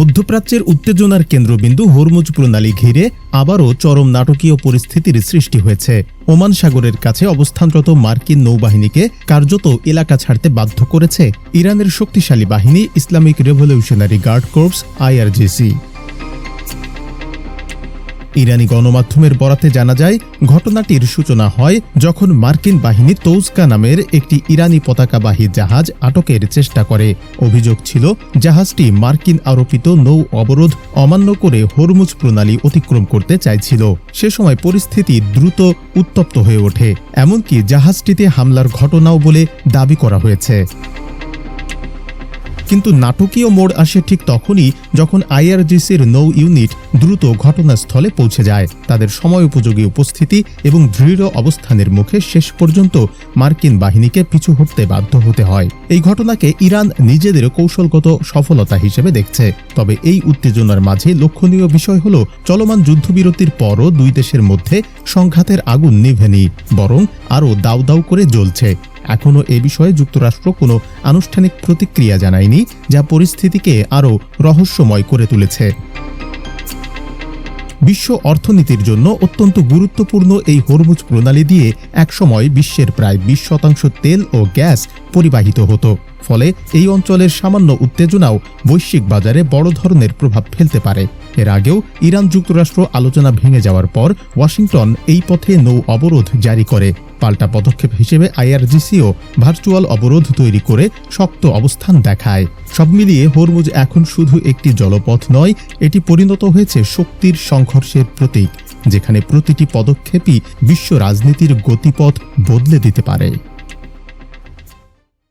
মধ্যপ্রাচ্যের উত্তেজনার কেন্দ্রবিন্দু হরমুজ প্রণালী ঘিরে আবারও চরম নাটকীয় পরিস্থিতির সৃষ্টি হয়েছে। ওমান সাগরের কাছে অবস্থানরত মার্কিন নৌবাহিনীকে কার্যত এলাকা ছাড়তে বাধ্য করেছে ইরানের শক্তিশালী বাহিনী Islamic Revolutionary Guard Corps IRGC। ইরানি গণমাধ্যমের বরাতে জানা যায়, ঘটনাটির সূচনা হয় যখন মার্কিন বাহিনী তৌজকা নামের একটি ইরানি পতাকাবাহী জাহাজ আটকের চেষ্টা করে। অভিযোগ ছিল জাহাজটি মার্কিন আরোপিত নৌ অবরোধ অমান্য করে হরমুজ প্রণালী অতিক্রম করতে চাইছিল। সে সময় পরিস্থিতি দ্রুত উত্তপ্ত হয়ে ওঠে, এমনকি জাহাজটিতে হামলার ঘটনাও বলে দাবি করা হয়েছে। কিন্তু নাটকীয় মোড় আসে ঠিক তখনই যখন IRGCর নৌ ইউনিট দ্রুত ঘটনাস্থলে পৌঁছে যায়। তাদের সময়োপযোগী উপস্থিতি এবং দৃঢ় অবস্থানের মুখে শেষ পর্যন্ত মার্কিন বাহিনীকে পিছু হটতে বাধ্য হতে হয়। এই ঘটনাকে ইরান নিজেদের কৌশলগত সফলতা হিসেবে দেখছে। তবে এই উত্তেজনার মাঝে লক্ষণীয় বিষয় হল, চলমান যুদ্ধবিরতির পরও দুই দেশের মধ্যে সংঘাতের আগুন নিভেনি, বরং আরও দাউ দাউ করে জ্বলছে। এখনও এ বিষয়ে যুক্তরাষ্ট্র কোনো আনুষ্ঠানিক প্রতিক্রিয়া জানায়নি, যা পরিস্থিতিকে আরও রহস্যময় করে তুলেছে। বিশ্ব অর্থনীতির জন্য অত্যন্ত গুরুত্বপূর্ণ এই হরমুজ প্রণালী দিয়ে একসময় বিশ্বের প্রায় 20% তেল ও গ্যাস পরিবাহিত হতো। ফলে এই অঞ্চলের সামান্য উত্তেজনাও বৈশ্বিক বাজারে বড় ধরনের প্রভাব ফেলতে পারে। এর আগেও ইরান যুক্তরাষ্ট্র আলোচনা ভেঙে যাওয়ার পর ওয়াশিংটন এই পথে নৌ অবরোধ জারি করে। পাল্টা পদক্ষেপ হিসেবে IRGCও ভার্চুয়াল অবরোধ তৈরি করে শক্ত অবস্থান দেখায়। সব মিলিয়ে হরমুজ এখন শুধু একটি জলপথ নয়, এটি পরিণত হয়েছে শক্তির সংঘর্ষের প্রতীক, যেখানে প্রতিটি পদক্ষেপই বিশ্ব রাজনীতির গতিপথ বদলে দিতে পারে।